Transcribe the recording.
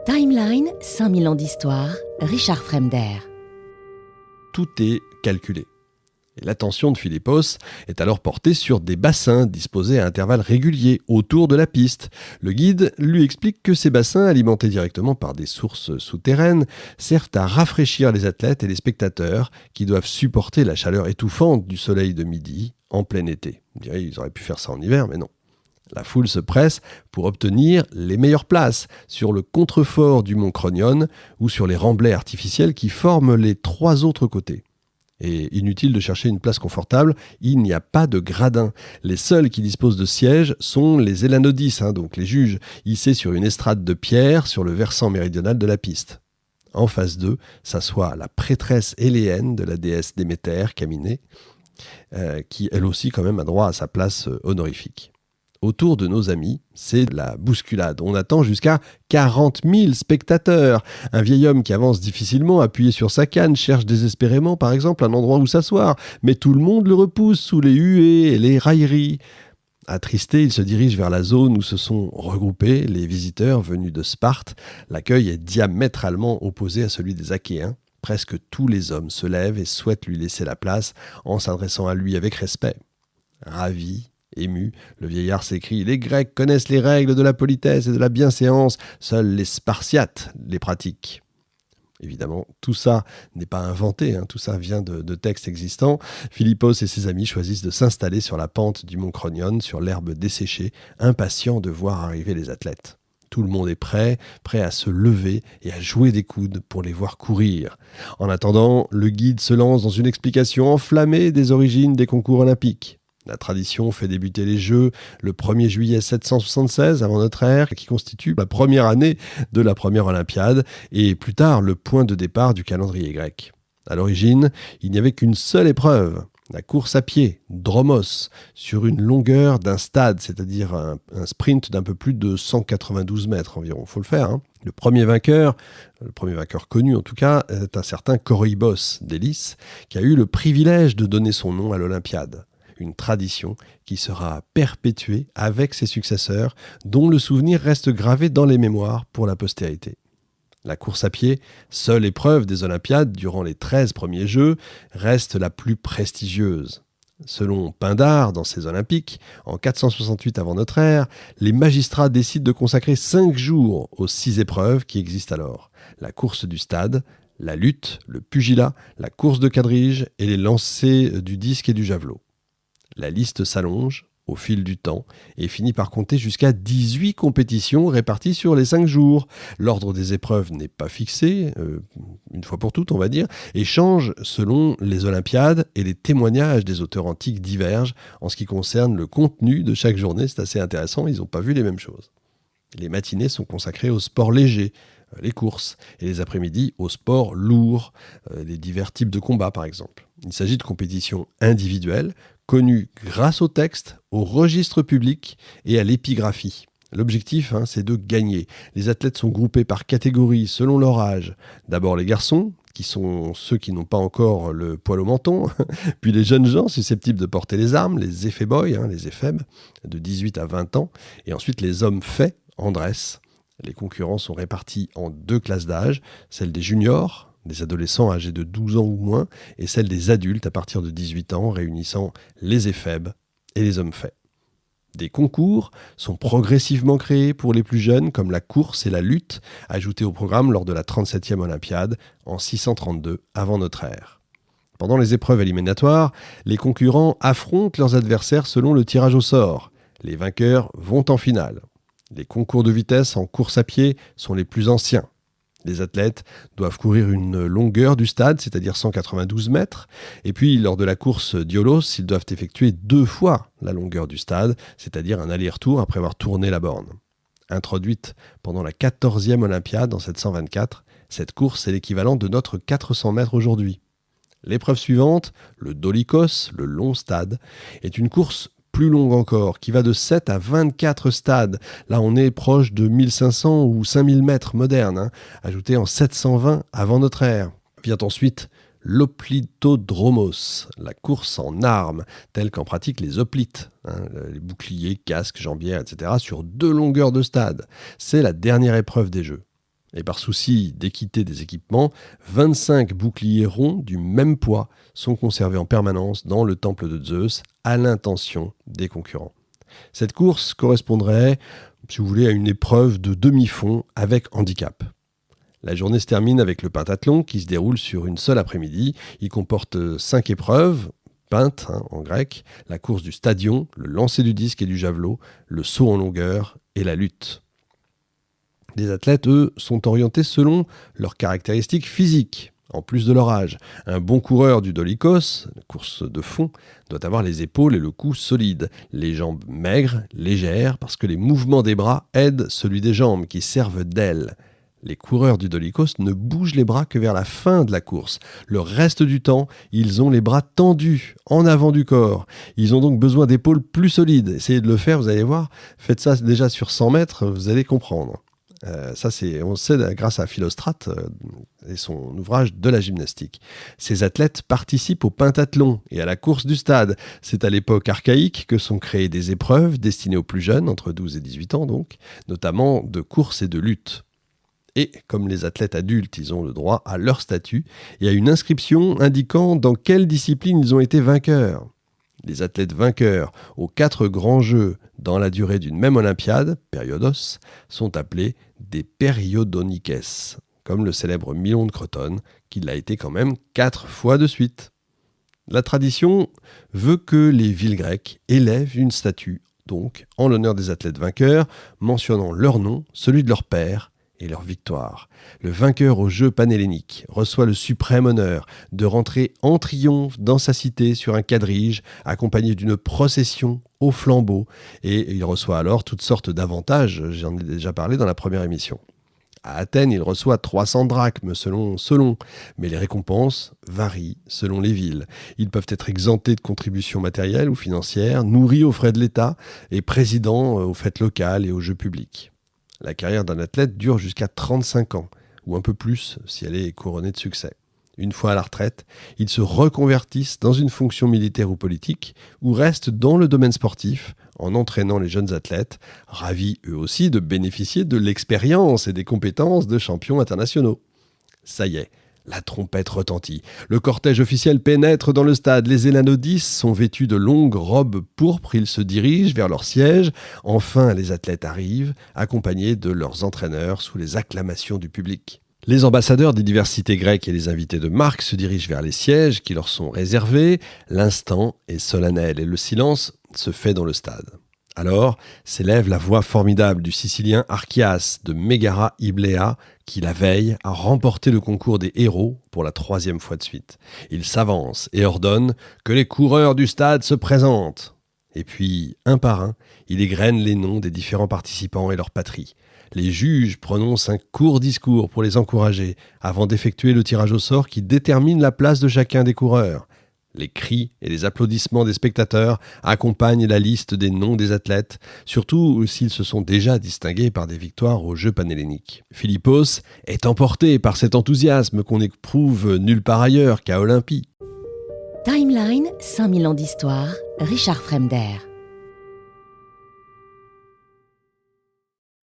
Timeline, 5000 ans d'histoire, Richard Fremder. Tout est calculé. Et l'attention de Philippos est alors portée sur des bassins disposés à intervalles réguliers autour de la piste. Le guide lui explique que ces bassins, alimentés directement par des sources souterraines, servent à rafraîchir les athlètes et les spectateurs qui doivent supporter la chaleur étouffante du soleil de midi en plein été. On dirait qu'ils auraient pu faire ça en hiver, mais non. La foule se presse pour obtenir les meilleures places sur le contrefort du mont Kronion ou sur les remblais artificiels qui forment les trois autres côtés. Et inutile de chercher une place confortable, il n'y a pas de gradin. Les seuls qui disposent de sièges sont les Elanodis, donc les juges, hissés sur une estrade de pierre sur le versant méridional de la piste. En face d'eux s'assoit la prêtresse éléenne de la déesse Déméter, Caminée, qui elle aussi quand même a droit à sa place honorifique. Autour de nos amis, c'est la bousculade. On attend jusqu'à 40 000 spectateurs. Un vieil homme qui avance difficilement, appuyé sur sa canne, cherche désespérément, par exemple, un endroit où s'asseoir. Mais tout le monde le repousse sous les huées et les railleries. Attristé, il se dirige vers la zone où se sont regroupés les visiteurs venus de Sparte. L'accueil est diamétralement opposé à celui des Achéens. Presque tous les hommes se lèvent et souhaitent lui laisser la place en s'adressant à lui avec respect. Ravi, ému, le vieillard s'écrie « Les Grecs connaissent les règles de la politesse et de la bienséance, seuls les Spartiates les pratiquent. » Évidemment, tout ça n'est pas inventé, tout ça vient de textes existants. Philippos et ses amis choisissent de s'installer sur la pente du mont Kronion, sur l'herbe desséchée, impatients de voir arriver les athlètes. Tout le monde est prêt à se lever et à jouer des coudes pour les voir courir. En attendant, le guide se lance dans une explication enflammée des origines des concours olympiques. La tradition fait débuter les Jeux le 1er juillet 776 avant notre ère, qui constitue la première année de la première Olympiade et plus tard le point de départ du calendrier grec. À l'origine, il n'y avait qu'une seule épreuve, la course à pied, dromos, sur une longueur d'un stade, c'est-à-dire un sprint d'un peu plus de 192 mètres environ. Il faut le faire. Le premier vainqueur connu en tout cas, est un certain Coroïbos d'Élis, qui a eu le privilège de donner son nom à l'Olympiade. Une tradition qui sera perpétuée avec ses successeurs, dont le souvenir reste gravé dans les mémoires pour la postérité. La course à pied, seule épreuve des Olympiades durant les 13 premiers Jeux, reste la plus prestigieuse. Selon Pindare, dans ses Olympiques, en 468 avant notre ère, les magistrats décident de consacrer 5 jours aux 6 épreuves qui existent alors. La course du stade, la lutte, le pugilat, la course de quadrige et les lancers du disque et du javelot. La liste s'allonge au fil du temps et finit par compter jusqu'à 18 compétitions réparties sur les 5 jours. L'ordre des épreuves n'est pas fixé, une fois pour toutes on va dire, et change selon les Olympiades, et les témoignages des auteurs antiques divergent en ce qui concerne le contenu de chaque journée. C'est assez intéressant, ils n'ont pas vu les mêmes choses. Les matinées sont consacrées au sport léger, les courses, et les après-midi au sport lourd, les divers types de combats par exemple. Il s'agit de compétitions individuelles, connues grâce au texte, au registre public et à l'épigraphie. L'objectif, c'est de gagner. Les athlètes sont groupés par catégories selon leur âge. D'abord les garçons, qui sont ceux qui n'ont pas encore le poil au menton, puis les jeunes gens susceptibles de porter les armes, les épheboy, les éphèbes, de 18 à 20 ans, et ensuite les hommes faits, andress. Les concurrents sont répartis en 2 classes d'âge, celle des juniors, des adolescents âgés de 12 ans ou moins, et celle des adultes à partir de 18 ans, réunissant les éphèbes et les hommes faits. Des concours sont progressivement créés pour les plus jeunes, comme la course et la lutte, ajoutés au programme lors de la 37e Olympiade, en 632 avant notre ère. Pendant les épreuves éliminatoires, les concurrents affrontent leurs adversaires selon le tirage au sort. Les vainqueurs vont en finale. Les concours de vitesse en course à pied sont les plus anciens. Les athlètes doivent courir une longueur du stade, c'est-à-dire 192 mètres. Et puis, lors de la course diolos, ils doivent effectuer 2 fois la longueur du stade, c'est-à-dire un aller-retour après avoir tourné la borne. Introduite pendant la 14e Olympiade en 724, cette course est l'équivalent de notre 400 mètres aujourd'hui. L'épreuve suivante, le dolikos, le long stade, est une course plus longue encore, qui va de 7 à 24 stades. Là, on est proche de 1500 ou 5000 mètres modernes, ajoutés en 720 avant notre ère. Vient ensuite l'oplitodromos, la course en armes, telle qu'en pratiquent les hoplites, les boucliers, casques, jambières, etc., sur 2 longueurs de stade. C'est la dernière épreuve des Jeux. Et par souci d'équité des équipements, 25 boucliers ronds du même poids sont conservés en permanence dans le temple de Zeus à l'intention des concurrents. Cette course correspondrait, si vous voulez, à une épreuve de demi-fond avec handicap. La journée se termine avec le pentathlon qui se déroule sur une seule après-midi. Il comporte 5 épreuves, pent en grec, la course du stadion, le lancer du disque et du javelot, le saut en longueur et la lutte. Les athlètes, eux, sont orientés selon leurs caractéristiques physiques, en plus de leur âge. Un bon coureur du dolichos, la course de fond, doit avoir les épaules et le cou solides, les jambes maigres, légères, parce que les mouvements des bras aident celui des jambes, qui servent d'ailes. Les coureurs du dolichos ne bougent les bras que vers la fin de la course. Le reste du temps, ils ont les bras tendus, en avant du corps. Ils ont donc besoin d'épaules plus solides. Essayez de le faire, vous allez voir. Faites ça déjà sur 100 mètres, vous allez comprendre. On le sait grâce à Philostrate et son ouvrage de la gymnastique. Ces athlètes participent au pentathlon et à la course du stade. C'est à l'époque archaïque que sont créées des épreuves destinées aux plus jeunes, entre 12 et 18 ans donc, notamment de course et de lutte. Et comme les athlètes adultes, ils ont le droit à leur statut et à une inscription indiquant dans quelle discipline ils ont été vainqueurs. Les athlètes vainqueurs aux 4 grands jeux dans la durée d'une même Olympiade, périodos, sont appelés des periodoniques, comme le célèbre Milon de Crotone, qui l'a été quand même 4 fois de suite. La tradition veut que les villes grecques élèvent une statue, donc, en l'honneur des athlètes vainqueurs, mentionnant leur nom, celui de leur père, et leur victoire. Le vainqueur aux Jeux panhelléniques reçoit le suprême honneur de rentrer en triomphe dans sa cité sur un quadrige, accompagné d'une procession au flambeau, et il reçoit alors toutes sortes d'avantages, j'en ai déjà parlé dans la première émission. À Athènes, il reçoit 300 drachmes selon, mais les récompenses varient selon les villes. Ils peuvent être exemptés de contributions matérielles ou financières, nourris aux frais de l'État et présidents aux fêtes locales et aux jeux publics. La carrière d'un athlète dure jusqu'à 35 ans, ou un peu plus si elle est couronnée de succès. Une fois à la retraite, ils se reconvertissent dans une fonction militaire ou politique, ou restent dans le domaine sportif en entraînant les jeunes athlètes, ravis eux aussi de bénéficier de l'expérience et des compétences de champions internationaux. Ça y est, la trompette retentit. Le cortège officiel pénètre dans le stade. Les Élanodis sont vêtus de longues robes pourpres. Ils se dirigent vers leur siège. Enfin, les athlètes arrivent, accompagnés de leurs entraîneurs sous les acclamations du public. Les ambassadeurs des diverses cités grecques et les invités de marque se dirigent vers les sièges qui leur sont réservés. L'instant est solennel et le silence se fait dans le stade. Alors s'élève la voix formidable du Sicilien Archias de Mégara Iblea qui, la veille, a remporté le concours des héros pour la 3e fois de suite. Il s'avance et ordonne que les coureurs du stade se présentent. Et puis, un par un, il égrène les noms des différents participants et leur patrie. Les juges prononcent un court discours pour les encourager avant d'effectuer le tirage au sort qui détermine la place de chacun des coureurs. Les cris et les applaudissements des spectateurs accompagnent la liste des noms des athlètes, surtout s'ils se sont déjà distingués par des victoires aux Jeux panhelléniques. Philippos est emporté par cet enthousiasme qu'on éprouve nulle part ailleurs qu'à Olympie. Timeline, 5000 ans d'histoire, Richard Fremder.